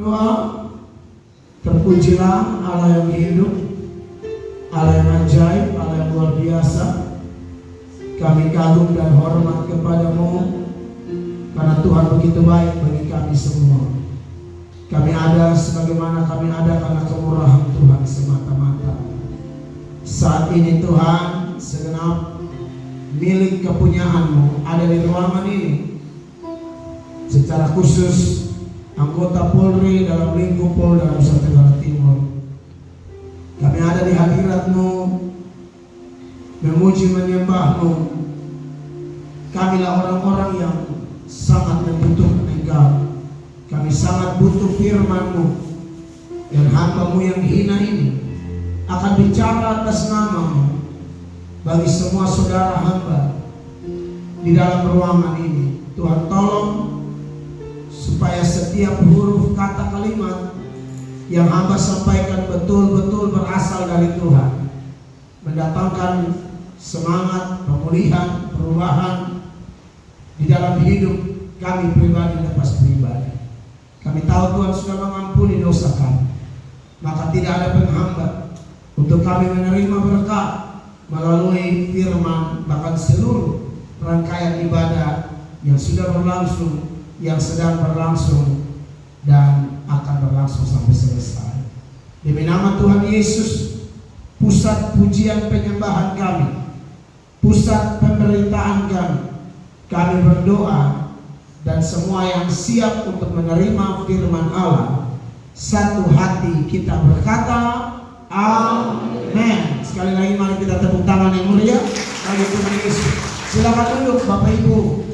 Doa, terpujilah Allah yang hidup, Allah yang ajaib, Allah yang luar biasa. Kami kagum dan hormat kepadamu, karena Tuhan begitu baik bagi kami semua. Kami ada sebagaimana kami ada karena kemurahan Tuhan semata-mata. Saat ini Tuhan, segenap milik kepunyaanmu ada di ruangan ini. Secara khusus anggota Polri dalam lingkup Polda Nusa Tenggara Timur, kami ada di hadirat-Mu, memuji menyembah-Mu. Kamilah orang-orang yang sangat membutuhkan Engkau. Kami sangat butuh firman-Mu, dan hamba-Mu yang hina ini akan bicara atas nama-Mu bagi semua saudara hamba di dalam ruangan ini. Tuhan, tolong supaya setiap huruf kata kalimat yang hamba sampaikan betul-betul berasal dari Tuhan, mendatangkan semangat, pemulihan, perubahan di dalam hidup kami pribadi lepas pribadi. Kami tahu Tuhan sudah mengampuni dosa kami, maka tidak ada penghambat untuk kami menerima berkat melalui firman, bahkan seluruh rangkaian ibadah yang sudah berlangsung, yang sedang berlangsung, dan akan berlangsung sampai selesai. Demi nama Tuhan Yesus, pusat pujian penyembahan kami, pusat pemberitaan kami berdoa, dan semua yang siap untuk menerima firman Allah, satu hati kita berkata amin. Sekali lagi mari kita tepuk tangan yang mulia bagi Tuhan Yesus. Silakan duduk Bapak Ibu,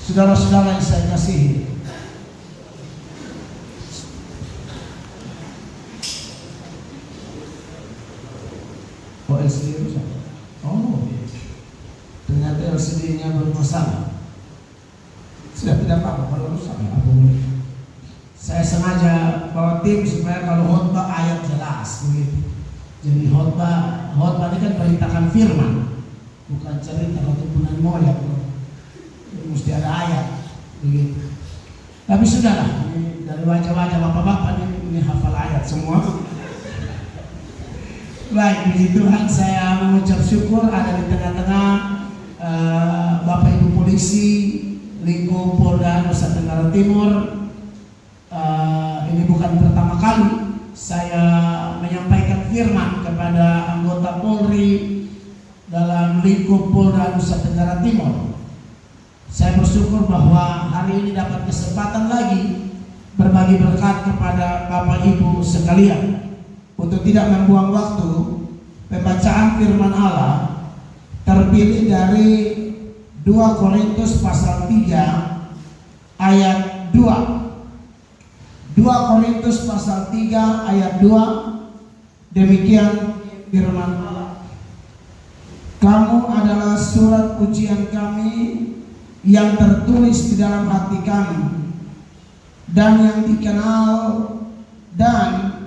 saudara-saudara yang saya kasihi. Oh, LCD rusak. Oh, ternyata LCD-nya bermasalah. Sudah tidak apa-apa kalau rusak, ya apa boleh. Saya sengaja bawa tim supaya kalau khotbah ayat jelas begitu. Jadi khotbah ini kan beritakan firman, bukan cerita keturunan moyang. Mesti ada ayat begitu. Tapi sudahlah, dari wajah-wajah bapak-bapak ini hafal ayat semua. Baik, puji Tuhan, saya mengucap syukur ada di tengah-tengah Bapak Ibu polisi lingkup Polda Nusa Tenggara Timur. Ini bukan pertama kali saya menyampaikan firman kepada anggota Polri dalam lingkup Polda Nusa Tenggara Timur. Saya bersyukur bahwa hari ini dapat kesempatan lagi berbagi berkat kepada Bapak Ibu sekalian. Untuk tidak membuang waktu, pembacaan firman Allah terpilih dari 2 Korintus pasal 3 ayat 2. 2 Korintus pasal 3 ayat 2. Demikian firman Allah. Kamu adalah surat pujian kami yang tertulis di dalam hati kami, dan yang dikenal dan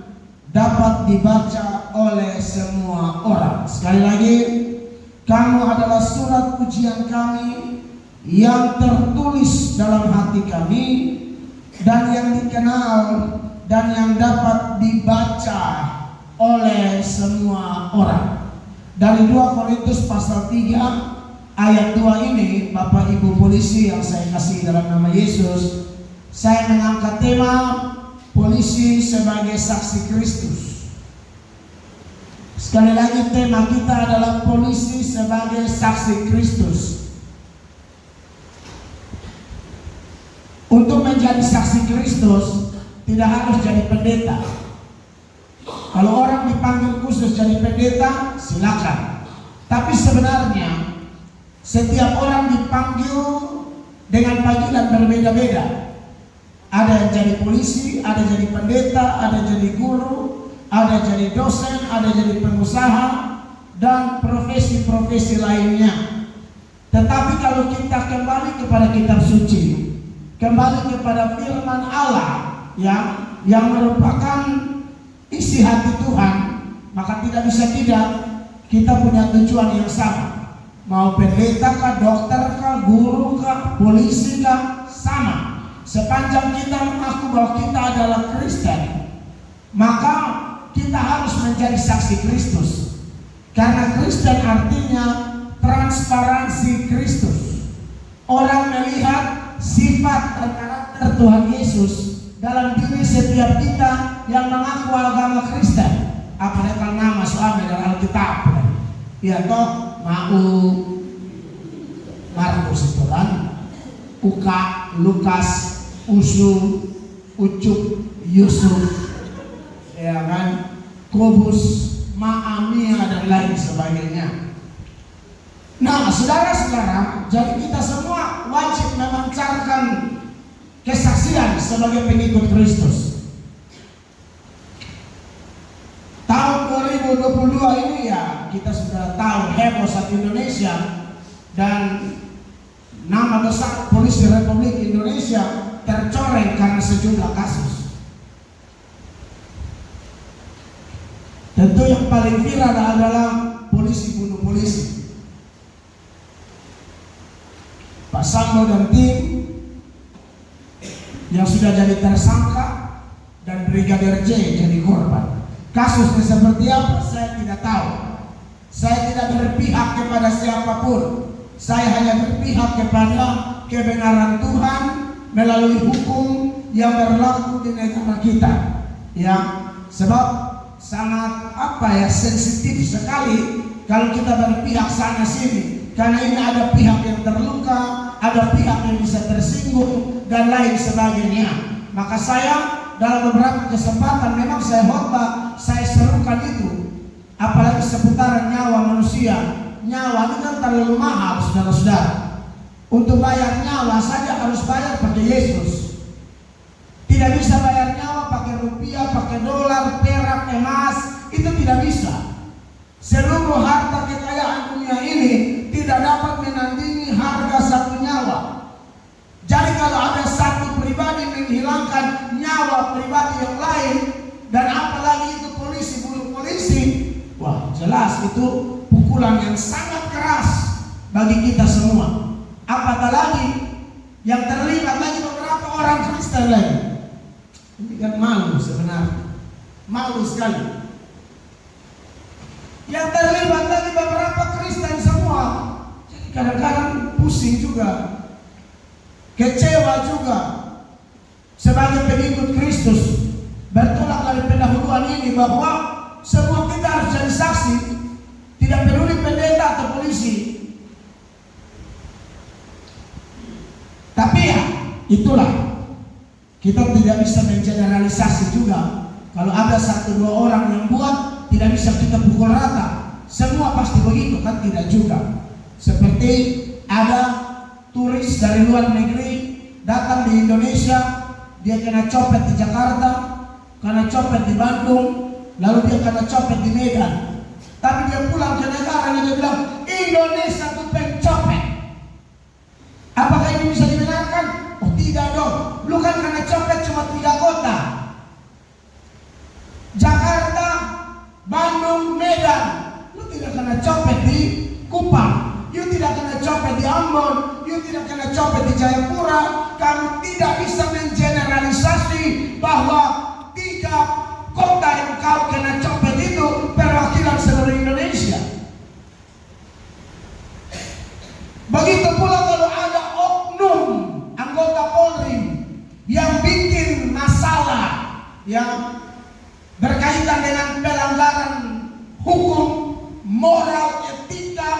dapat dibaca oleh semua orang. Sekali lagi, kamu adalah surat pujian kami yang tertulis dalam hati kami, dan yang dikenal dan yang dapat dibaca oleh semua orang. Dari 2 Korintus pasal 3 ayat 2 ini, Bapak Ibu polisi yang saya kasih dalam nama Yesus, saya mengangkat tema polisi sebagai saksi Kristus. Sekali lagi, tema kita adalah polisi sebagai saksi Kristus. Untuk menjadi saksi Kristus tidak harus jadi pendeta. Kalau orang dipanggil khusus jadi pendeta, silakan. Tapi sebenarnya setiap orang dipanggil dengan panggilan berbeda-beda. Ada yang jadi polisi, ada jadi pendeta, ada jadi guru, ada jadi dosen, ada jadi pengusaha, dan profesi-profesi lainnya. Tetapi kalau kita kembali kepada kitab suci, kembali kepada firman Allah yang merupakan isi hati Tuhan, maka tidak bisa tidak kita punya tujuan yang sama. Mau pendeta kah, dokter kah, guru kah, polisi kah, sama. sepanjang kita mengaku bahwa kita adalah Kristen, maka kita harus menjadi saksi Kristus. Karena Kristen artinya transparansi Kristus. Orang melihat sifat dan karakter Tuhan Yesus dalam diri setiap kita yang mengaku agama Kristen. Apalagi kalau nama suami dalam Alkitab, ya toh mau Markus itu kan, Uka, Lukas, Usu, Ucup, Yusuf, ya kan, Kobus, Maamia dan lain sebagainya. Nah, saudara-saudara, jadi kita semua wajib memancarkan kesaksian sebagai pengikut Kristus. Tahun 2022 ini ya kita sudah tahu heboh satu Indonesia, dan nama besar Polisi Republik Indonesia tercoreng karena sejumlah kasus. Tentu yang paling viral adalah polisi bunuh polisi. Pak Sambo dan tim yang sudah jadi tersangka dan Brigadir J jadi korban. Kasusnya seperti apa saya tidak tahu. Saya tidak berpihak kepada siapapun. Saya hanya berpihak kepada kebenaran Tuhan melalui hukum yang berlaku di negara kita. Ya, sebab sangat sensitif sekali kalau kita berpihak sana sini. Karena ini ada pihak yang terluka, ada pihak yang bisa tersinggung dan lain sebagainya. Maka saya dalam beberapa kesempatan memang saya khotbah, saya serukan itu, apalagi seputaran nyawa manusia. Nyawa ini kan terlalu mahal, saudara-saudara. Untuk bayar nyawa saja harus bayar pakai Yesus. Tidak bisa bayar nyawa pakai rupiah, pakai dolar, perak, emas. Itu tidak bisa. Seluruh harta kekayaan dunia ini tidak dapat menandingi harga satu nyawa. Jadi kalau ada satu pribadi menghilangkan nyawa pribadi yang lain, dan apalagi itu polisi bunuh polisi, wah jelas itu pukulan yang sangat keras bagi kita semua. Apatah lagi yang terlibat lagi beberapa orang Kristen lagi. Ini kan malu sebenarnya, malu sekali. Yang terlibat lagi beberapa Kristen semua. Jadi kadang-kadang pusing juga, kecewa juga. Sebagai pengikut Kristus, bertolak dari pendahuluan ini bahwa semua kita harus jadi saksi. Tidak peduli pendeta atau polisi. Tapi ya, itulah. Kita tidak bisa mengeneralisasi juga. Kalau ada satu dua orang yang buat, tidak bisa kita pukul rata. Semua pasti begitu kan? Tidak juga. Seperti ada turis dari luar negeri datang di Indonesia, dia kena copet di Jakarta, kena copet di Bandung, lalu dia kena copet di Medan. Tapi dia pulang ke negaranya, dia bilang Indonesia itu pencopet. Apakah ini bisa dibenarkan? Oh tidak dong. Lu kan kena copet cuma 3 kota, Jakarta, Bandung, Medan. Lu tidak kena copet di Kupang, you tidak kena copet di Ambon, you tidak kena copet di Jayapura. Kamu tidak bisa mengeneralisasi bahwa 3 kota yang kau kena copet itu perwakilan seluruh Indonesia. Begitu pula kalau ada oknum anggota Polri yang bikin masalah yang berkaitan dengan pelanggaran hukum, moral, etika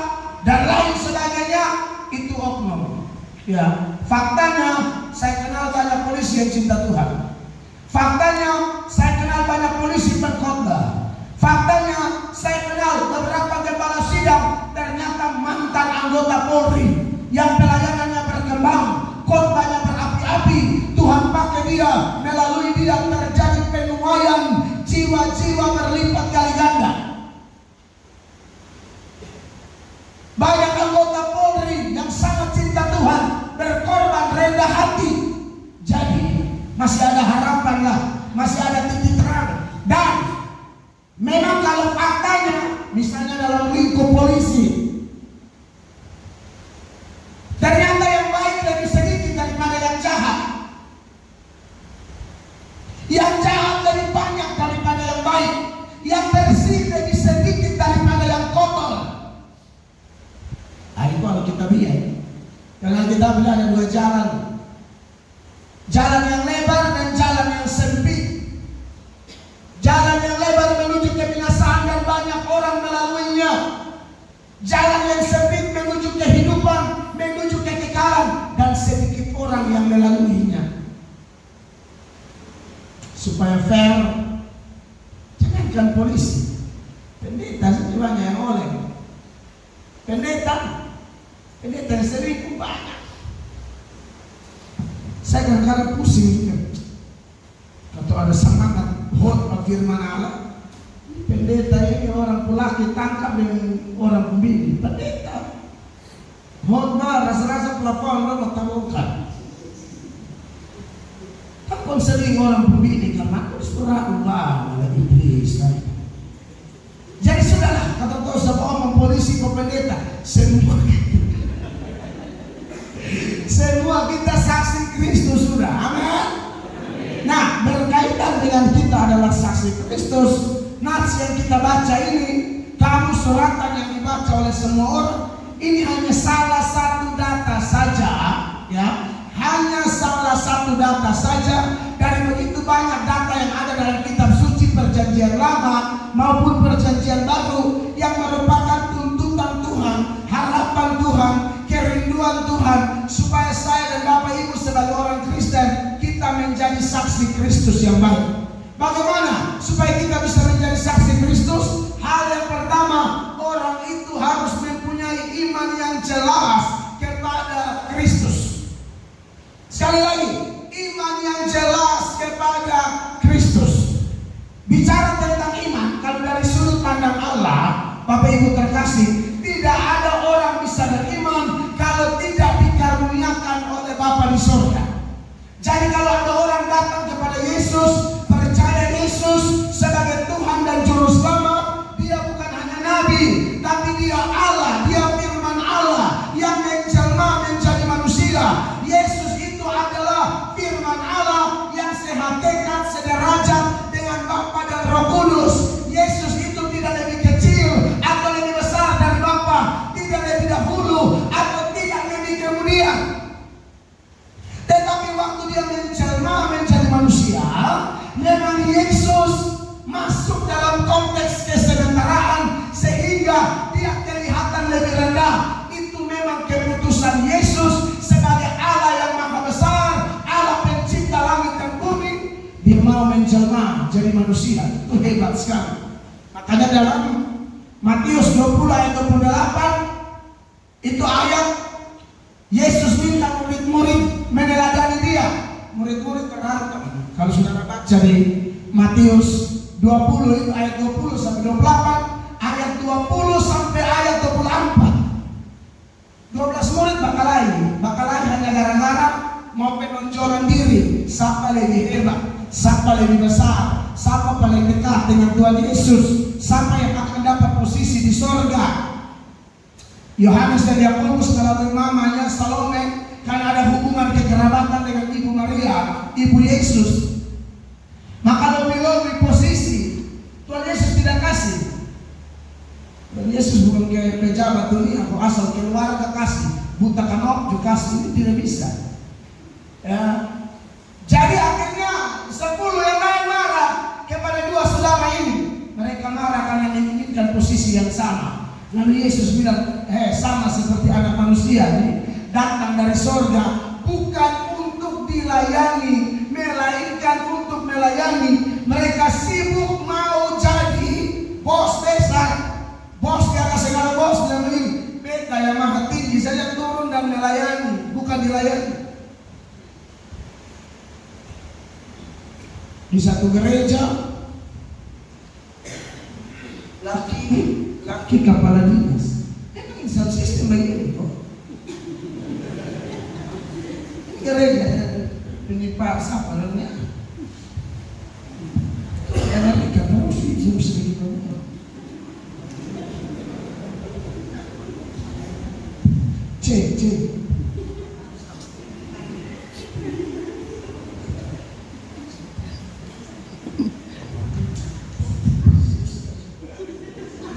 dan lain sebagainya, itu oknum. Ya, faktanya saya kenal banyak polisi yang cinta Tuhan. Faktanya saya kenal banyak polisi pengkhotbah. Faktanya saya kenal beberapa kepala sidang ternyata mantan anggota Polri yang pelayanannya berkembang, khotbahnya berapi-api. Tuhan pakai dia, melalui dia terjadi penuaian jiwa-jiwa berlipat kali ganda. Banyak anggota Polri yang sangat cinta Tuhan berkorban rendah hati. Jadi masih ada harapan lah, masih ada titik terang. Dan memang kalau faktanya, misalnya dalam lingkup polisi, ternyata yang baik lebih sedikit daripada yang jahat. Yang jahat lebih banyak daripada yang baik. Yang bersih lebih sedikit daripada yang kotor. Nah, itu kalau kita lihat. Karena kita bilang ada dua jalan. Jalan yang lebar dan jalan yang sempit. Jalan yang lebar menuju kebinasaan dan banyak orang melaluinya. Jalan yang sempit menuju kehidupan, menuju kekekalan, dan sedikit orang yang melaluinya. Supaya fair, jangankan polisi, pendeta juga yang oleh. Pendeta yang sering pun banyak. Saya kadang-kadang pusing juga. Atau ada semangat hot firman Allah. Pendeta ini orang pelaki tangkap dengan orang pembini. Pendeta hot mah rasa-rasa pelapon orang tamukan. Takkan sering orang pembini karena aku surah Allah malah iblis. Jadi sudahlah, kata tahu siapa orang polisi ke pendeta, semua kita saksi Kristus sudah, amin. Nah, berkaitan dengan kita adalah saksi Kristus. Nats yang kita baca ini, kamu suratan yang dibaca oleh semua orang, ini hanya salah satu data saja, ya. Hanya salah satu data saja dari begitu banyak data yang ada dalam kitab suci Perjanjian Lama maupun Perjanjian Baru yang merupakan tuntutan Tuhan, harapan Tuhan, kerinduan Tuhan supaya saya dan Bapak Ibu sebagai orang Kristen kita menjadi saksi Kristus yang baik. Bagaimana supaya kita bisa menjadi saksi Kristus? Hal yang pertama, orang itu harus mempunyai iman yang jelas kepada Kristus. Sekali lagi, iman yang jelas kepada Kristus. Bicara tentang iman, kalau dari sudut pandang Allah, Bapak Ibu terkasih, tidak ada orang bisa beriman kalau tidak dikaruniakan oleh Bapa di surga. Jadi kalau ada orang datang kepada Yesus, percaya Yesus sebagai Tuhan dan Juru Selamat, dia bukan hanya Nabi, tapi dia Allah, dia firman Allah yang menjelma menjadi manusia. Yesus itu adalah firman Allah yang sehakikat, sederajat dengan Bapa dan Roh Kudus. Yesus itu tidak lebih kecil atau lebih besar dari Bapa, tidak lebih dahulu atau tidak lebih kemudian. Tetapi waktu dia menjelma menjadi manusia, memang Yesus masuk dalam konteks kesebentaraan sehingga dia kelihatan lebih rendah. Itu memang keputusan Yesus sebagai Allah yang maha besar, Allah pencipta langit dan bumi. Dia mau menjelma jadi manusia. Itu hebat sekali. Makanya dalam Matius 20 ayat 28 itu ayat Yesus minta murid-murid meneladani dia. Murid-murid berharap. Kalau saudara baca di Matius 20 itu ayat 20 sampai 28, ayat 20 sampai ayat 24. 12 murid bakal hanya gara-gara mau penonjolan diri. Siapa lebih hebat, siapa lebih besar, siapa paling dekat dengan Tuhan Yesus, siapa yang akan dapat posisi di sorga. Yohanes dan Yakobus melalui mamanya Salome karena ada hubungan kekerabatan dengan Ibu Maria, Ibu Yesus. Maka lebih posisi Tuhan Yesus tidak kasih. Dan Yesus bukan kayak pejabat dunia, aku asal keluarga kasih, buta kanok juga kasih, itu tidak bisa. Ya. Jadi akhirnya 10 yang lain marah kepada dua saudara ini. Mereka marah karena menginginkan posisi yang sama. Lalu Yesus bilang, sama seperti anak manusia ini datang dari sorga bukan untuk dilayani, melainkan untuk melayani. Mereka sibuk mau jadi bos desa. Bos di atas segala bos dan begini. Beta yang maha tinggi saja turun dan melayani, bukan dilayani. Di satu gereja, laki kepala dinas. Memang satu sistem begini kok. Ini gereja ini Pak siapa namanya? Yang mereka terus itu sedikit. Cek.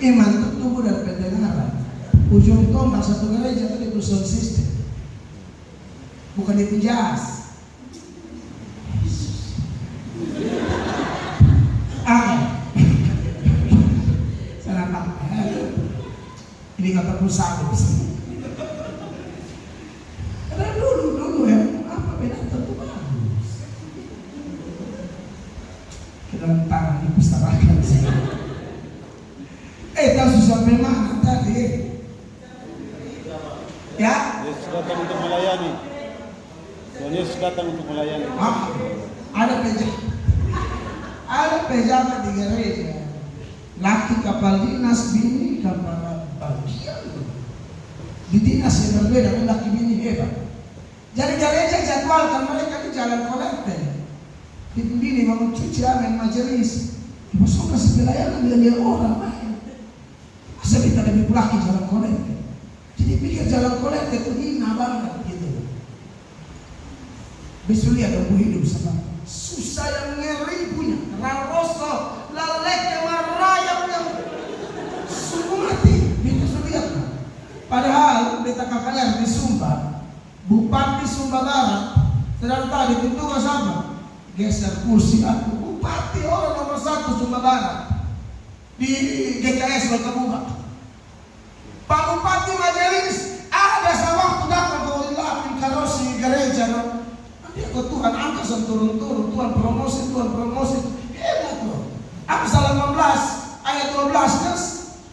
Iman itu tumbuh dari pendengaran. Ujung tombak satu gereja itu di sound system, bukan di penjas. Salah pakai. Ini kata perusahaan. Karena dulu ya, apa beda tentu bagus. Kita tangan dipustakakan sih. Kasus sampai mana tadi? Ya? Yesus datang untuk melayani. Tuhan Yesus datang untuk melayani. Ada pejabat di gereja. Laki kapal dinas, bini kapal bagian. Di dinas yang berbeda, laki bini hebat. Jadi gereja jadwalkan mereka di jalan kolektor. Bini mau cuci amin majelis. Masuk kasih pelayanan dengan orang lain. Masa kita lebih laki jalan kolektor. Jadi pikir jalan kolektor itu hina banget gitu. Besok lihat aku hidup sama susah yang ngeri punya, raroso, lalek yang merayap yang sungguh mati. Bisa lihat. Padahal beta kakaknya di Sumba, Bupati Sumba Barat, sedang tadi pintu sama geser kursi aku. Bupati orang nomor 1 Sumba Barat di GKS Bakabuka. Pak Bupati Majelis ada sewaktu datang ke lapin karosi gereja. Dia ke Tuhan angkat turun-turun, Tuhan promosi. Hebat loh. Amsal 18 ayat 12 kan,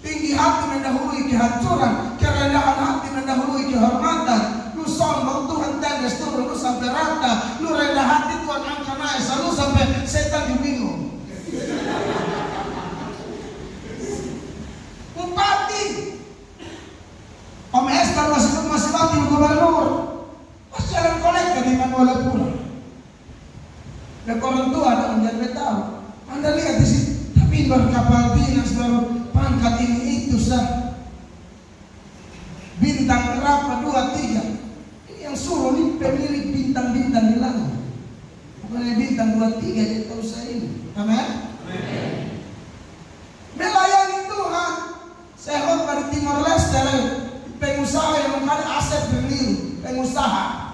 tinggi hati mendahului kehancuran, kerendahan hati mendahului kehormatan. Lu sombong Tuhan tegas turun, lu sampai rata. Lu rendah hati Tuhan angkat naik, selalu sampai setan bingung. Bupati Om Esther masih wakil gubernur, pas jalan kolektor di Manuela Pura. Dan orang tua ada menjadi tahu. Anda lihat di sini, tapi baru kapal dinas, baru pangkat ini itu sah. Bintang berapa 2, 3. Ini yang suruh ini pemilik bintang-bintang di langit. Bukannya bintang 2, 3 jadi tahu saya ini. Amin. Melayani Tuhan. Saya khotbah di Timor Leste, pengusaha yang mengkali aset berliru, pengusaha.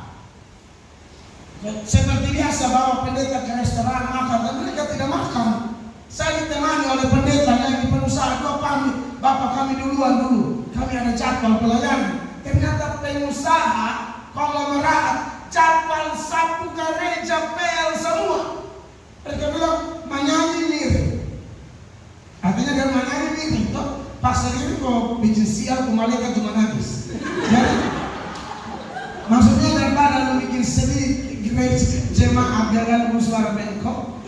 Seperti biasa bawa pendeta ke restoran makan, tapi mereka tidak makan. Saya ditemani oleh pendeta yang pengusaha, dua pamit, bapak kami duluan dulu. Kami ada jadwal pelayanan. Ternyata pengusaha konglomerat jadwal satu gereja PL semua. Mereka bilang menyanyi mirip. Artinya dia menyanyi mirip toh. Pastor ini kok bikin sial, malaikat cuma nangis. Jadi, maksudnya daripada lu bikin sedih, jemaah jangan suara bengkok.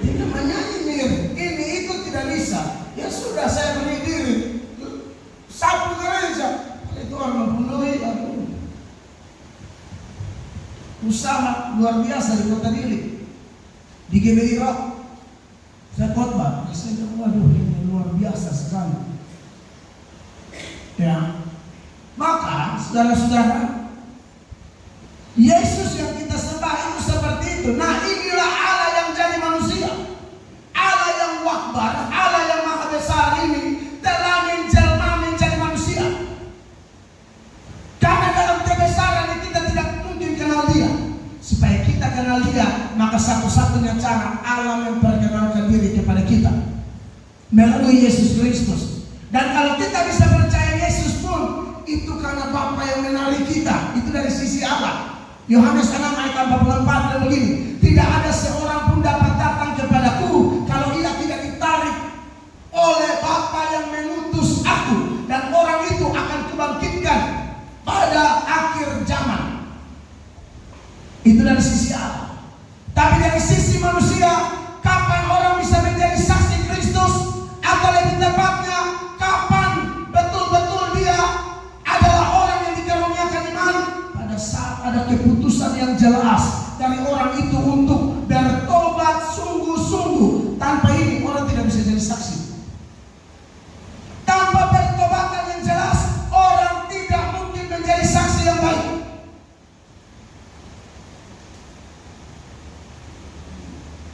Dia menyanyi mirip. Ini itu tidak bisa. Ya sudah, saya beri diri. Satu gereja. Itu orang membunuhi aku. Usaha luar biasa di kota Dili. Di GBI Rock. Saya khotbah. Saya bilang, waduh ini luar biasa sekali. Ya, maka saudara-saudara, Yesus yang kita sembah itu seperti itu. Nah, inilah Allah yang jadi manusia, Allah yang wakbar, Allah yang maha besar ini telah menjelma menjadi manusia. Karena dalam kebesaran kita tidak mungkin kenal Dia. Supaya kita kenal Dia, maka satu-satunya cara Allah memperkenalkan diri kepada kita melalui Yesus Kristus. Dan kalau kita bisa percaya Yesus pun itu karena Bapa yang mengenali kita. Itu dari sisi Allah. Yohanes 6 ayat 44 begini, tidak ada seorang pun dapat datang kepadaku kalau ia tidak ditarik oleh Bapa yang mengutus aku, dan orang itu akan kubangkitkan pada akhir zaman. Itu dari sisi Allah. Tapi dari sisi manusia, kapan orang bisa menjadi saksi Kristus? Atau lebih tepatnya, kapan betul-betul dia adalah orang yang dikaruniakan iman? Pada saat ada keputusan yang jelas dari orang itu untuk bertobat sungguh-sungguh. Tanpa ini orang tidak bisa jadi saksi. Tanpa pertobatan yang jelas, orang tidak mungkin menjadi saksi yang baik.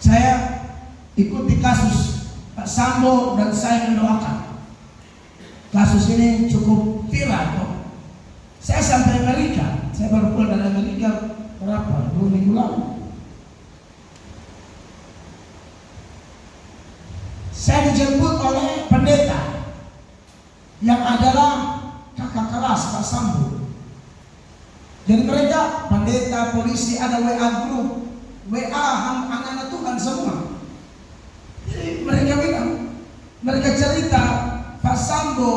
Saya ikuti kasus Pak Sambo dan saya mendoakan. Kasus ini cukup viral kok. Saya sampai Amerika, saya baru pulang dari Amerika berapa? 2 minggu lalu. Saya dijemput oleh pendeta yang adalah kakak kelas Pak Sambo. Jadi mereka, pendeta, polisi, ada WA group, WA anak-anak Tuhan semua. Jadi mereka bilang, mereka cerita Pak Sambo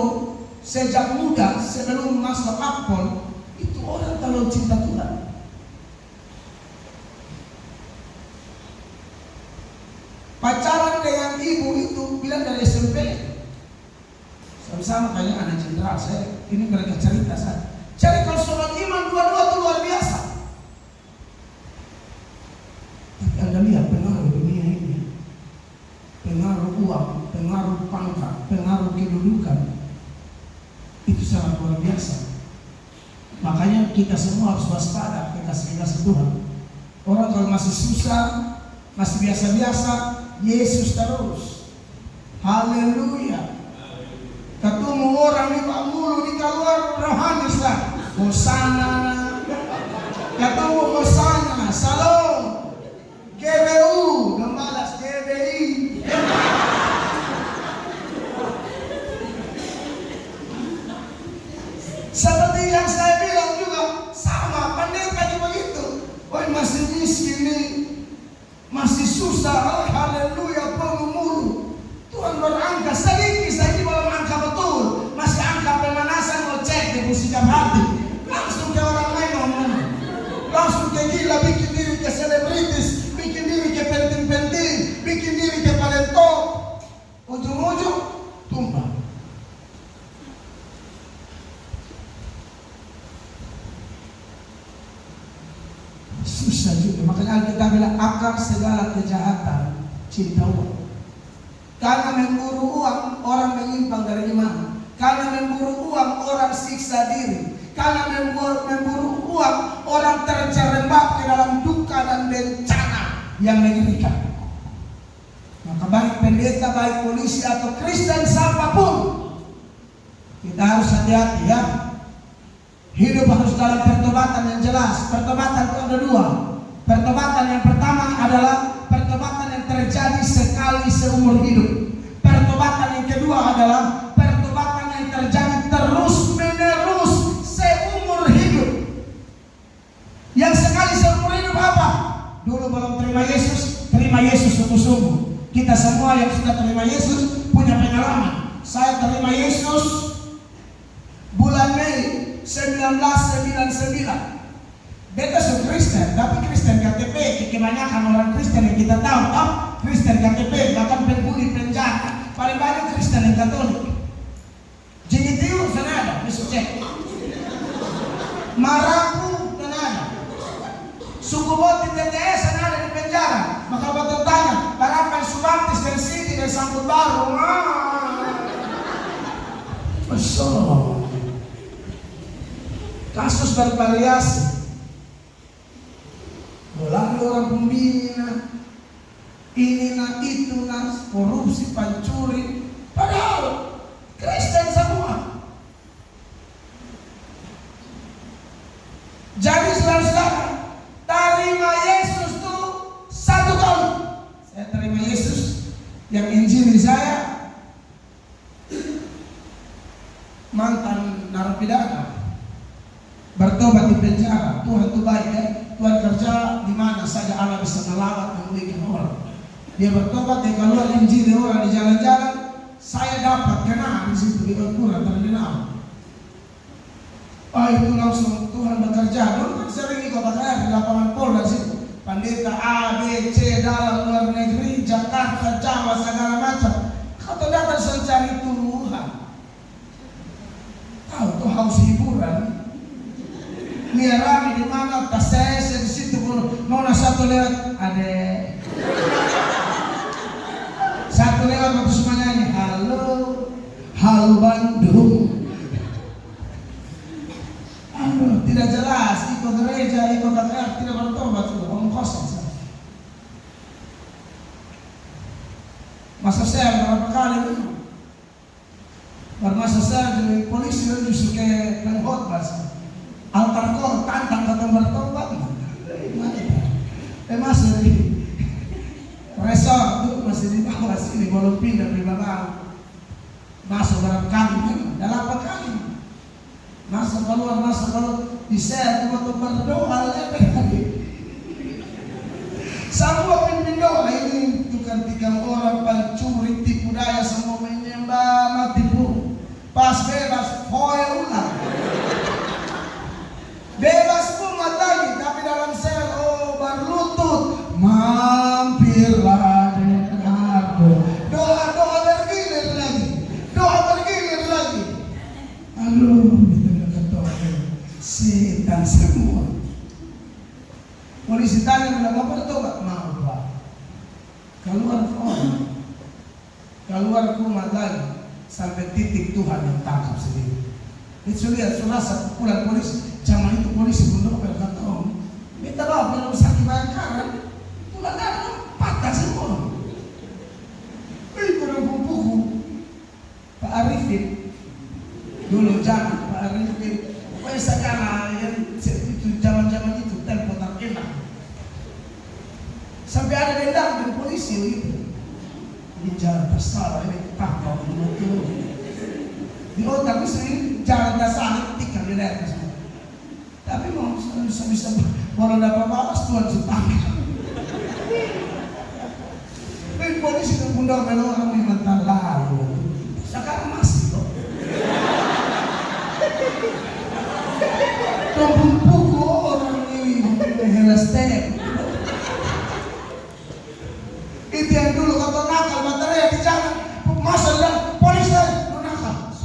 sejak muda sebelum masuk akpol itu orang kalau cinta Tuhan. Pacaran dengan ibu itu bilang dari SMP. Sama-sama kayak anak jenderal. Ini mereka cerita saya. Jadi kalau soal iman dua-dua itu luar biasa. Tapi Anda lihat pengaruh dunia ini, pengaruh uang, pengaruh pangkat, pengaruh kedudukan, itu sangat luar biasa. Makanya kita semua harus waspada kasih Tuhan. Orang kalau masih susah, masih biasa-biasa, Yesus terus. Haleluya. Ketemu orang di Pak Mulu di keluar rohani lah. Hosana. Ketemu Hosana, Salom. GBU, membalas GBI. Seperti yang saya bilang juga sama, pendeta juga begitu. Wah masih miskin nih, masih susah. Oh, haleluya, penuh mulu. Tuhan berangkat sedikit saja belum angka betul, masih angka pemanasan mau cek di sikap hati. Langsung ke orang lain ngomong, langsung ke gila, bikin diri ke selebritis, bikin diri ke penting-penting, bikin diri ke paling top. Ujung-ujung tumbang. Susah juga, makanya Alkitab bilang akar segala kejahatan cinta uang. Karena memburu uang orang menyimpang dari iman. Karena memburu uang orang siksa diri. Karena memburu uang orang terjerembab ke dalam duka dan bencana yang mengerikan. Maka baik pendeta, baik polisi atau Kristen siapapun, kita harus hati-hati ya. Hidup harus dalam pertobatan yang jelas. Pertobatan itu ada dua. Pertobatan yang pertama adalah pertobatan yang terjadi sekali seumur hidup. Pertobatan yang kedua adalah pertobatan yang terjadi terus menerus seumur hidup. Yang sekali seumur hidup apa? Dulu belum terima Yesus sungguh-sungguh. Kita semua yang sudah terima Yesus punya pengalaman. Saya terima Yesus bulan Mei 1999. Beta Kristen, tapi Kristen KTP. Kebanyakan orang Kristen yang kita tahu, Kristen KTP, bahkan penghuni penjara. Paling banyak Kristen yang Katolik. JGTU sana ada, besok cek. Marapu sana ada. Suku Boti TTS sana ada di penjara. Maka betul tanya, balapan Subaptis dan Siti dan Sambut Baru. Masya. Kasus bervariasi. Mulai orang pembina, ini nah itu nah, korupsi, pancuri, padahal Kristen semua. Jadi saudara-saudara, terima Yesus tuh satu kali. Saya terima Yesus yang injili saya mantan narapidana, bertobat di penjara. Tuhan itu baik ya. Tuhan kerja di mana saja Allah bisa melawat memulihkan orang. Dia bertobat, dia keluar injil orang di jalan-jalan. Saya dapat kenal di situ di Al-Quran terminal. Itu langsung Tuhan bekerja. Dulu kan sering ikut KKR di lapangan Polda situ. Pendeta A, B, C, dalam luar negeri, Jakarta, Jawa, segala macam. Kau datang mencari Tuhan. Tahu tuh haus hiburan. Rame di mana? Tas saya di situ. Nona satu lewat, ada satu lewat waktu semuanya nyanyi, halo, halo Bandung. Aduh, tidak jelas. Ikut gereja, ikut KKR, tidak bertobat juga, ngomong kosong. Masa saya berapa kali Permasa saya jadi polisi dan justru kayak pengkhotbah. Altar kor tantang kata bertobat. Masih di resort tuh masih di bawah sini, belum pindah di bawah. Masuk dalam kami, dalam kami. Masuk keluar di saya tuh berdoa lagi. Semua pimpin doa ini tukang tikam orang, pencuri, tipu daya, semua menyembah mati buruk. Pas bebas, foya ulang. Bebas umat lagi, tapi dalam sel berlutut. Mampirlah denganku. Doa bergilir lagi. Aduh, di tengah ketoknya setan semua. Polisi tanya, mau bertobat? Mau, Pak. Keluar kumat lagi sampai titik Tuhan yang tangkap sendiri. Itu lihat Selasa pukulan polisi. Zaman itu polisi pun berkata, minta doa kalau sakit bakaran, tulang darah patah semua. Itu buku Pak Arifin dulu zaman Pak Arifin. Pokoknya sekarang yang itu zaman itu telepon enak. Sampai ada dendam dengan polisi gitu. Ini jalan tersalah ini tangkap betul. Di otak itu jalan tersalah tikar di daerah. Tapi mau bisa kalau dapat balas Tuhan setangkap. Tapi polisi itu bunda orang 5 tahun lalu. Sekarang masih kok. Tombol pukul orang ini helestek. Itu yang dulu kata nakal materai di jalan. Masa dan polisi lu nakal.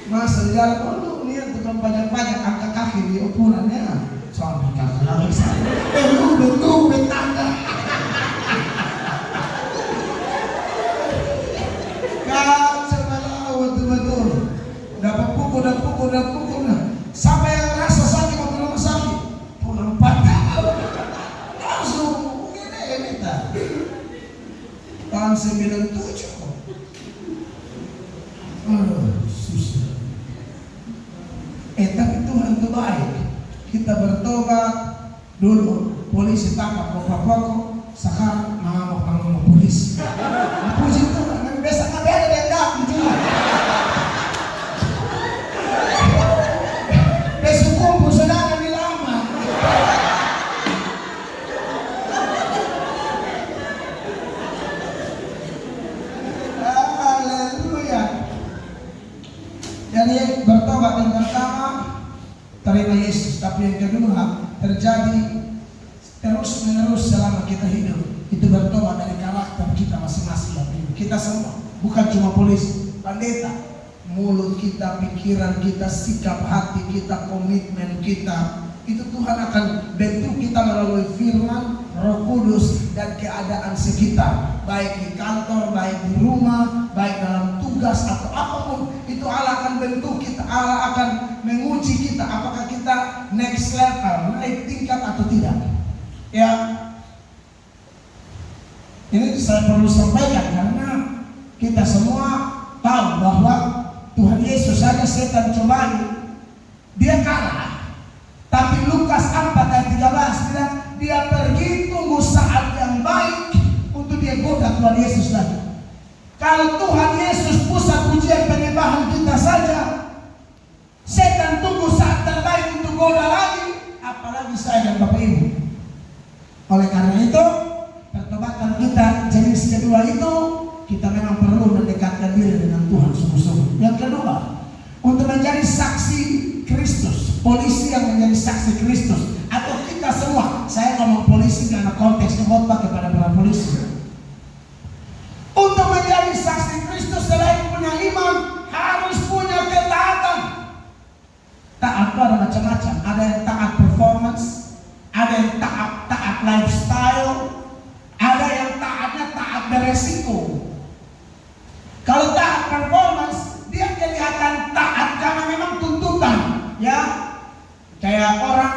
Masa di jalan, lu lihat tukang pajak-pajak angkat kaki di ukurannya. Soalnya kakak lagi sana. Lu betanda. Kacau malah betul-betul. Dapat pukul. Sampai yang rasa sakit waktu rumah sakit. Pulang patah. Langsung ini tak. Tahun 97. Susah. Tapi Tuhan itu baik. Kita bertobat dulu. Polisi tangkap pokok-pokok. Sekarang mengamuk polisi. Puji Tuhan. Biasa nggak ada yang datang juga. Besok kumpul sedang di lama. Jadi bertobat yang pertama terima Yesus, tapi yang kedua terjadi terus menerus selama kita hidup. Itu bertobat dari karakter kita masing-masing. Kita semua, bukan cuma polisi, pendeta, mulut kita, pikiran kita, sikap hati kita, komitmen kita. Itu Tuhan akan bentuk kita melalui firman, Roh Kudus, dan keadaan sekitar. Baik di kantor, baik di rumah, baik dalam tugas atau apapun. Itu Allah akan bentuk kita, Allah akan menguji kita. Apakah kita next level, naik tingkat atau tidak. Ya, ini saya perlu sampaikan karena kita semua tahu bahwa Tuhan Yesus saja setan cobai, dia kalah. Tapi Lukas 4 ayat 13 bilang dia pergi tunggu saat yang baik untuk dia goda Tuhan Yesus lagi. Kalau Tuhan Yesus pusat ujian penyembahan kita saja, setan tunggu saat terbaik untuk goda lagi, apalagi saya dan Bapak Ibu. Oleh karena itu, pertobatan kita jenis kedua itu, kita memang perlu mendekatkan diri dengan Tuhan sungguh-sungguh. Yang kedua, untuk menjadi saksi Kristus, polisi yang menjadi saksi Kristus, atau kita semua. Saya ngomong polisi karena konteks khotbah kepada para polisi. Untuk menjadi saksi Kristus selain punya iman, harus punya ketaatan. Taat itu ada macam-macam. Ada yang taat performance, ada yang taat lifestyle, ada yang taatnya taat beresiko. Kalau taat performance, dia kelihatan taat karena memang tuntutan, ya. Kayak orang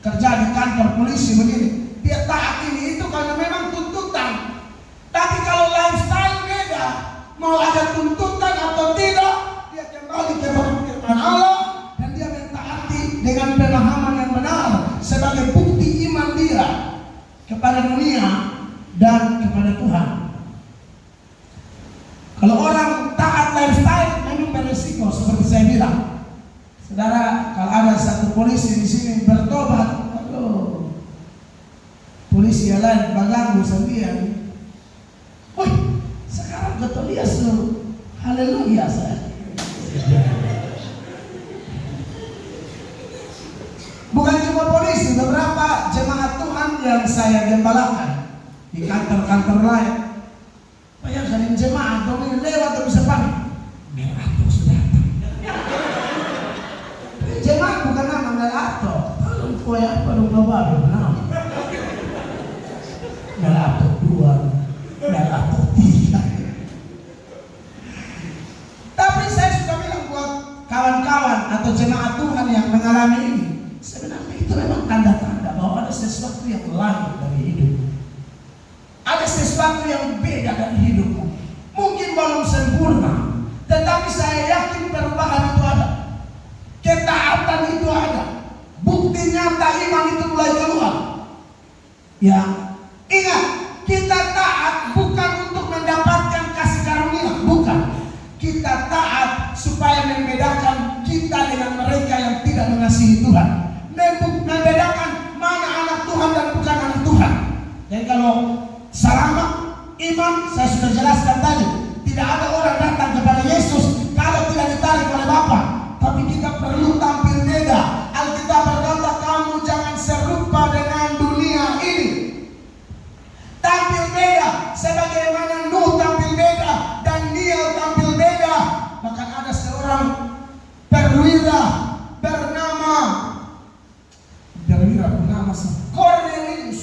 kerja di kantor polisi begini, dia taat ini itu karena memang tuntutan. Tapi kalau lifestyle beda, mau ada tuntutan atau tidak, dia kembali kepada firman Allah dan dia mentaati dengan pemahaman yang benar sebagai bukti iman dia kepada dunia dan kepada Tuhan. Kalau orang taat lifestyle memang beresiko seperti saya bilang. Saudara, kalau ada satu polisi di sini bertobat, aduh, polisi yang lain mengganggu sendirian. Wih, sekarang betul dia suruh haleluya saya. Bukan cuma polisi, beberapa jemaat Tuhan yang saya gembalakan di kantor-kantor lain. Bayangkan jemaat dong lewat terus depan. Melato sudah. Jemaat bukan nama Melato. Kalau kau yang baru bawa nama. Melato 2, Melato 3. Tapi saya sudah bilang buat kawan-kawan atau jemaat Tuhan yang mengalami ini, sebenarnya itu memang tanda-tanda bahwa ada sesuatu yang lain dari hidup. Ada sesuatu yang beda dari hidupmu. Mungkin belum sempurna, tetapi saya yakin perubahan itu ada. Ketaatan itu ada. Bukti nyata iman itu mulai keluar. Ya, ingat, kita taat bukan untuk mendapatkan kasih karunia, bukan. Kita taat supaya membedakan kita dengan mereka yang tidak mengasihi Tuhan. Membedakan mana anak Tuhan dan bukan anak Tuhan. Dan kalau selamat iman, saya sudah jelaskan tadi, tidak ada orang datang kepada Yesus kalau tidak ditarik oleh Bapa. Tapi kita perlu tampil beda. Alkitab berkata, kamu jangan serupa dengan dunia ini. Tampil beda, sebagaimana Nuh tampil beda, Daniel tampil beda. Bahkan ada seorang perwira bernama Cornelius.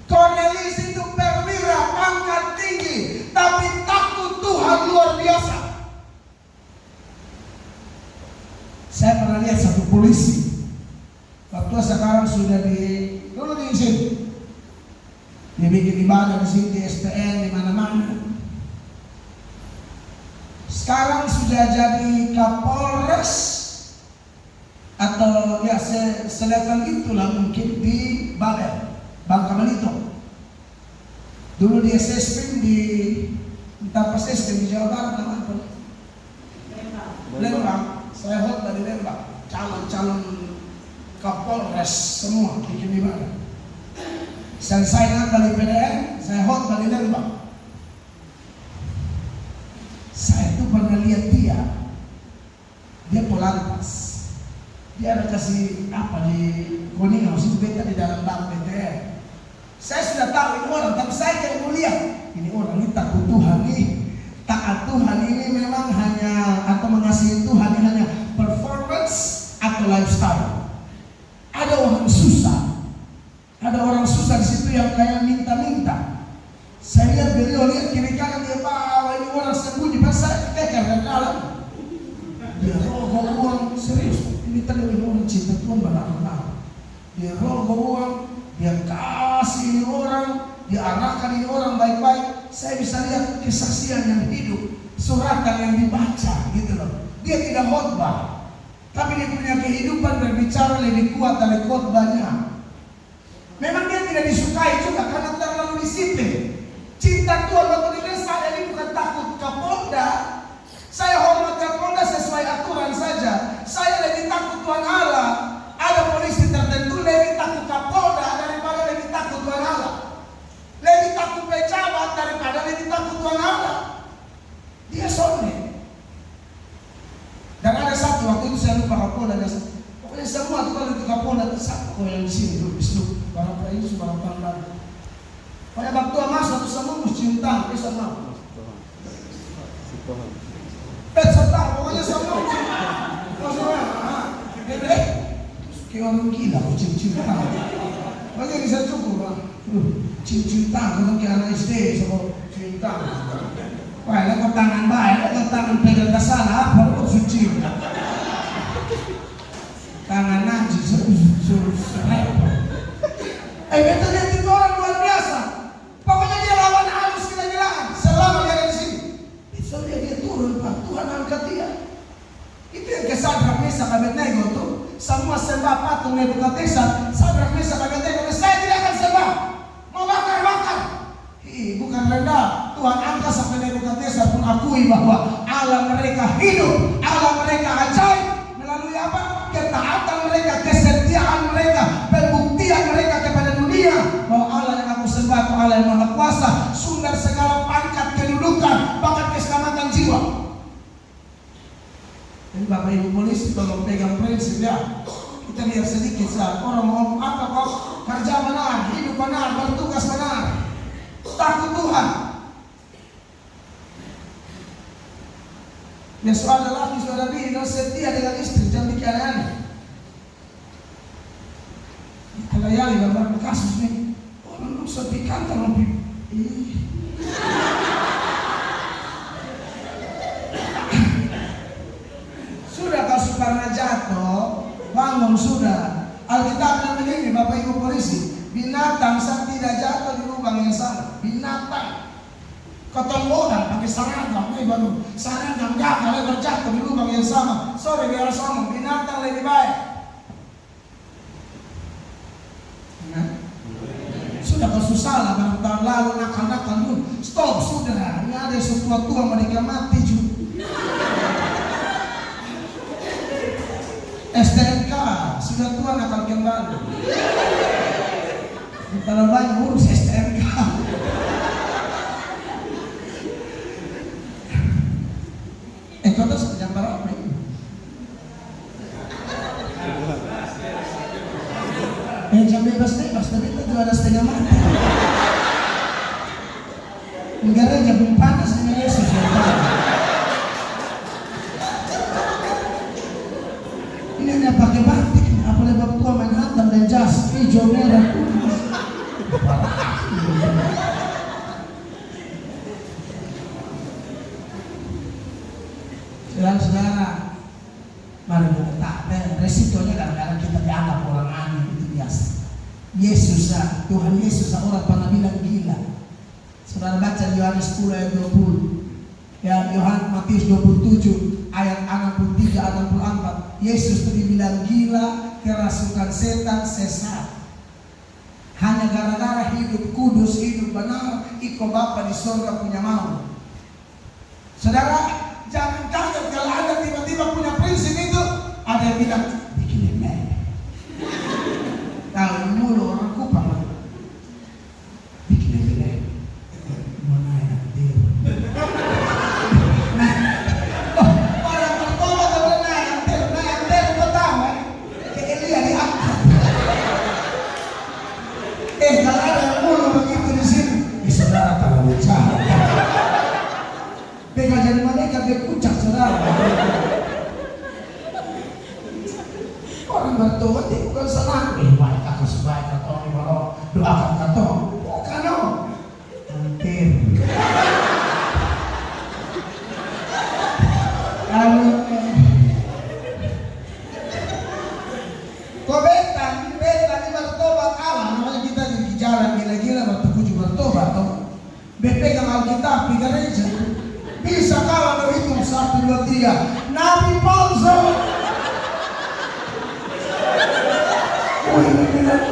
Cornelius itu perwira pangkat tinggi, tapi takut Tuhan luar biasa. Saya pernah lihat satu polisi, waktu sekarang sudah dulu di sini, dia bikin ibadah di sini, di SPN, di mana-mana. Sekarang sudah jadi Kapolres atau ya selevel itulah mungkin di Babel, Bangka Belitung. Dulu di SSP di entah pas SSP di Jawa Barat nama apa? Lembang. Saya hot dari Lembang. Calon-calon Kapolres semua bikin ibadah. Selesai dari PDN, saya hot dari Lembang. Saya tuh pernah lihat dia polantas. Dia ada kasih apa di Kuningan, itu beta di dalam bank BTN. Saya sudah tahu ini orang, tapi saya kayak mau lihat ini orang ini takut Tuhan nih. Taat Tuhan ini memang hanya atau mengasihi Tuhan ini hanya performance atau lifestyle. Ada orang susah, ada orang susah di situ yang kayak minta-minta. Saya lihat beliau lihat kiri kanan dia bawa ini orang sembunyi, pas saya keker dan dalam. Dia rogoh uang serius. Ini tadi orang cinta Tuhan benar-benar. Dia rogoh uang, dia kasih ini orang, dia arahkan ini orang baik-baik. Saya bisa lihat kesaksian yang hidup, suratan yang dibaca gitu loh. Dia tidak khotbah, tapi dia punya kehidupan berbicara lebih kuat dari khotbahnya. Memang dia tidak disukai juga karena terlalu disiplin. Cinta Tuhan waktu dia saya ini bukan takut Kapolda. Saya hormat Kapolda sesuai aturan saja. Saya lebih takut Tuhan Allah. Ada polisi tertentu lebih takut Kapolda daripada lebih takut Tuhan Allah. Lebih takut pejabat daripada lebih takut Tuhan Allah. Dia sonde. Dan ada satu waktu itu saya lupa Kapolda. Pokoknya semua itu kalau itu Kapolda itu satu yang di sini dulu. Disitu barang ini sudah barang. Pokoknya waktu masuk itu semua mesti cium bisa mau. Serta pokoknya semua maksudnya kayak orang gila cium-cium tangan. Makanya bisa cukup bang. Cium-cium tangan kayak anak SD sama cium tangan. Wah, lewat tangan baik, lewat tangan pegang tak salah, baru cium. Tangan najis, Betul dia itu orang luar biasa. Pokoknya dia lawan halus gila-gilaan selama dia ada di sini. Bisa dia turun, Pak. Tuhan angkat dia. Itu yang kesadrak Mesak Abednego tuh. Semua sembah patung Nebukadnezar, Sadrak Mesak Abednego, saya tidak akan sembah. Mau bakar. Bukan rendah. Tuhan angkat sampai Nebukadnezar pun akui bahwa Allah mereka hidup, Allah mereka ajaib. Melalui apa? Ketaatan mereka, kesetiaan mereka, pembuktian mereka kepada dunia bahwa Allah yang aku sembah itu Allah yang Maha Kuasa, sumber segala pangkat kedudukan, bahkan keselamatan jiwa. Jadi Bapak Ibu polisi kalau pegang prinsip ya, kita lihat sedikit saat orang ngomong apa kok, kerja benar, hidup benar, bertugas benar, takut Tuhan. Ya soal lelaki, soal bini, kalau setia dengan istri, jangan bikin aneh-aneh. Kalau ya beberapa kasus nih, orang nusa di kantor lebih. Sudah kasus pernah jatuh, bangun sudah. Alkitab bilang begini, Bapak Ibu polisi, binatang saat tidak jatuh di lubang yang sama. Binatang ketemu orang pakai seragam, baru seragam gagal berjatuh di lubang yang sama. Sorry biar sama, binatang lebih baik. Nah, sudah kasus salah barang tahun lalu nakal-nakal dulu. Stop sudah, ini ada sebuah tua mereka mati juga. STNK sudah tua nakal kembali. Kalau banyak urus STNK. Kau tahu jam berapa ini? Jam bebas, tapi itu ada setengah mati. Negara jam panas dengan Yesus. Ini hanya pakai batik, apalagi bab tua Manhattan dan jas hijau merah. Saudara, mari kita taat. Resikonya kadang-kadang kita dianggap orang aneh, itu biasa. Yesus, Tuhan Yesus orang pernah bilang gila. Saudara baca Yohanes 10 ayat 20. Ya, Yohanes Matius 27 ayat 63-64. Yesus itu dibilang gila, kerasukan setan, sesat. Hanya gara-gara hidup kudus, hidup benar, iko Bapa di surga punya mau. Saudara, jangan kaget kalau Anda tiba-tiba punya prinsip itu. Ada yang bilang, bikin email. Kalau mulu orang Kupang, bikin email. Mana yang dia? Orang bertobat kalau naik yang pertama, kayak dia diangkat. Kalau ada yang mulu begitu di sini, saudara terlalu jahat. Bega jadi mereka bekucak saudara. Orang bertobat itu bukan senang. Baik kakak sebaik atau kalau doakan kata bukan dong. Nanti. Lalu kau betan ini bertobat Allah. Namanya kita di jalan gila-gila bertuju bertobat. Bepegang Alkitab di gereja. Bisa kalah dari hitung 1, 2, 3. Nabi palsu.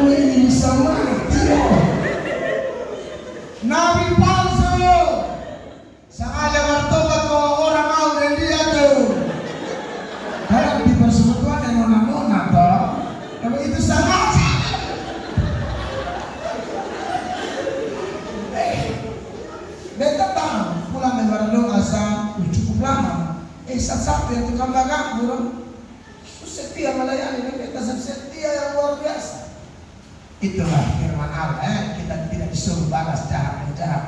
Ini bisa mati. Nabi palsu. Sengaja bertobat kalau orang mau dan dia tuh. Karena di persekutuan yang nona-nona toh. Tapi itu sengaja. Beta tahu pulang dari doa cukup lama. Satu yang tukang dagang burung setia melayani, beta setia yang luar biasa. Itulah firman Allah. Kita tidak disuruh balas jahat yang jahat.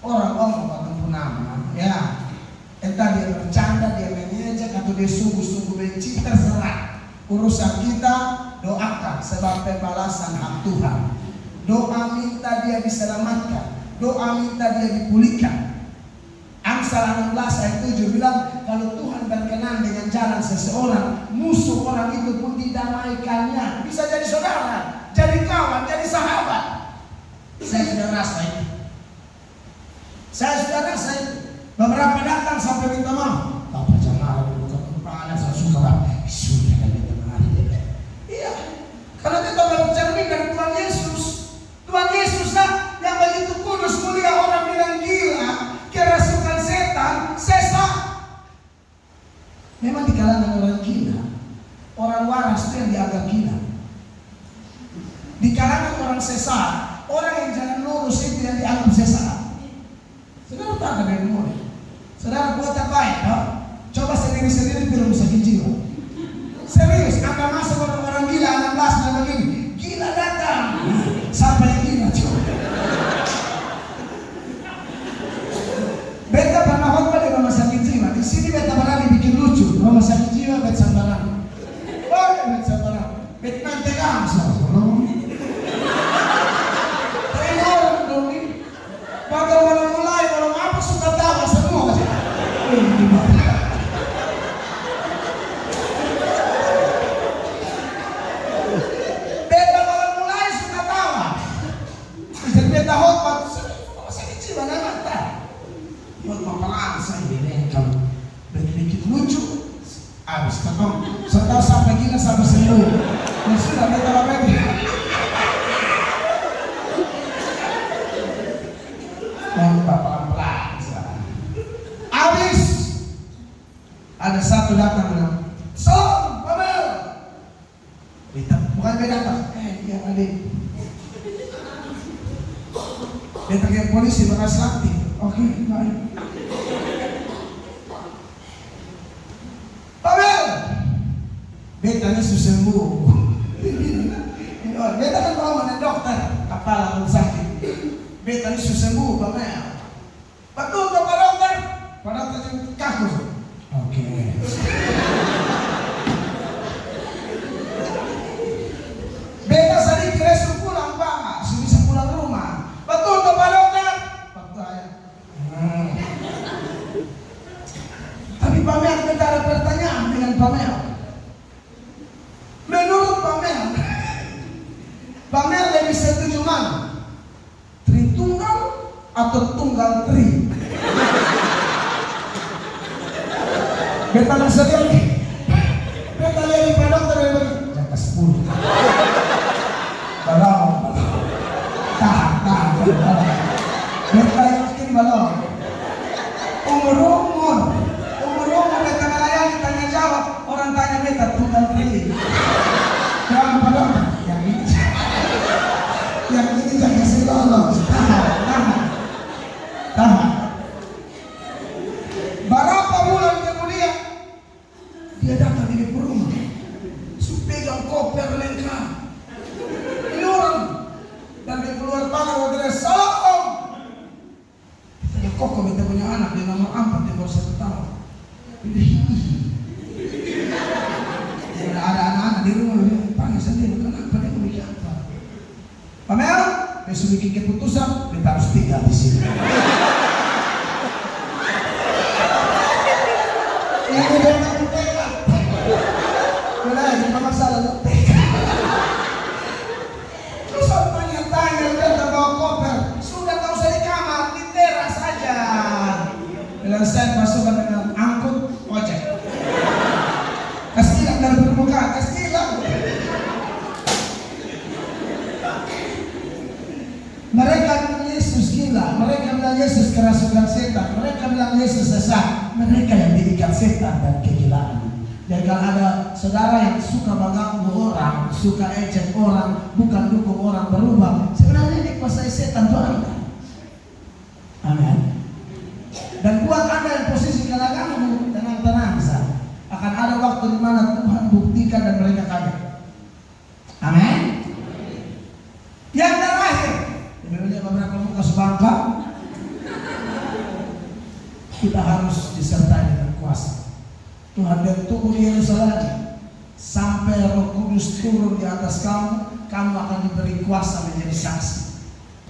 Orang ngomong waktu nama, ya. Entah dia bercanda, dia mengejek atau dia sungguh-sungguh benci, terserah. Urusan kita doakan sebab pembalasan hak Tuhan. Doa minta dia diselamatkan. Doa minta dia dipulihkan. Amsal 16 ayat 7 bilang kalau Tuhan berkenan dengan jalan seseorang, musuh orang itu pun didamaikannya. Bisa jadi saudara, jadi kawan, jadi sahabat. Saya sudah rasa itu. Saya sudah rasa itu. Beberapa datang sampai minta maaf. Bapak jangan bukan kepala, saya suka banget. Sudah kan minta maaf. Iya. Kalau kita bercermin dari Tuhan Yesus, Tuhan Yesus lah yang begitu kudus mulia, orang bilang gila, kerasukan setan, sesat. Memang di kalangan orang gila, orang waras itu yang dianggap gila. Di kalangan orang sesat, orang yang jalan lurus itu yang dianggap sesat. Saudara tak ada yang mulai. Saudara buat apa baik, coba sendiri-sendiri belum sakit jiwa. Serius, akan masuk orang-orang gila 16 dan begini. Gila datang, sampai gila coba. Beta pernah khotbah di rumah sakit jiwa. Di sini beta berani bikin lucu. Rumah sakit jiwa bet sambaran. Oh, bet sambaran. Bet nanti langsung. Tanya orang dong nih. Bakal mulai kalau apa suka tawa semua. Beta kalau mulai suka tawa. Jadi beta khotbah. Rumah sakit jiwa nama tak. Buat mapalaan saya ini kalau bikin lucu habis ketemu setelah sampai gila sampai sembuh ya sudah kita lagi pelan-pelan habis ada satu datang bilang Salam Pamel bukan beda datang ya adik dia pakai polisi bekas latih. Oke, baik. Pamel, beta ini susah sembuh. Beta kan mau mana dokter, kepala aku sakit. Beta ini susah sembuh, Pamel. Betul ke Pak Dokter? Pak Dokter kaku. Oke. Beta sedikit resu pulang Pak, bisa pulang rumah. Betul ke Pak Dokter? Tapi Pamel kita ada pertanyaan dengan Pamel. Menurut Pamel lebih setuju mana? Tritunggal atau tunggal tri? Beta bersedia nih. Beta lihat Pak Dokter yang jangka 10. Balong. Tahan. Beta yakin balong. Umur beta melayani tanya jawab. Orang tanya beta tunggal tri. Jangan Pak Dokter. Yang ini jangan kasih lolos. Tahan. Berapa bulan kemudian dia datang di rumah. Pegang koper lengkap. Ini orang dan dia keluar pagar waktu salam. Tanya kok kita punya anak di nomor 4 di bawah 1 tahun. Ada anak-anak di rumah panggil sendiri. Kenapa dia memiliki apa? Pamel, besok bikin keputusan kita harus tinggal di sini. Ini dia tak tega. Udah, ini masalah lu tega. Terus tanya-tanya udah bawa koper. Sudah tahu saya di kamar, di teras saja. Bilang saya masukkan dengan angkut ojek. Kasih hilang dari permukaan, kasih hilang. Mereka bilang Yesus gila, mereka bilang Yesus kerasukan setan, mereka bilang Yesus sesat, mereka yang diikat setan dan kegilaan. Dan kalau ada saudara yang suka mengganggu orang, suka ejek orang, bukan dukung orang berubah, sebenarnya ini kuasai setan itu Anda. Amin. Dan buat Anda yang posisi kalanganmu, tenang-tenang saja. Akan ada waktu di mana Tuhan buktikan dan mereka kaya. Amin. Yang terakhir, melihat beberapa muka sebangka, kita harus disertai dengan kuasa. Tuhan dan tubuh di Yerusalem sampai Roh Kudus turun di atas kamu, kamu akan diberi kuasa menjadi saksi.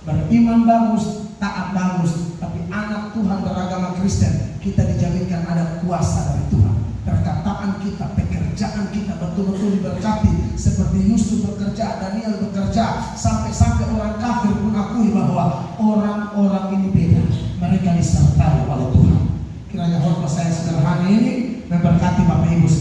Beriman bagus, taat bagus, tapi anak Tuhan beragama Kristen, kita dijaminkan ada kuasa dari Tuhan. Perkataan kita, pekerjaan kita betul-betul diberkati seperti Yusuf bekerja, Daniel bekerja, sampai-sampai orang kafir pun mengakui bahwa orang-orang ini beda. Mereka disertai oleh Tuhan. Kiranya khotbah saya sederhana ini memberkati Bapak Ibu sekalian.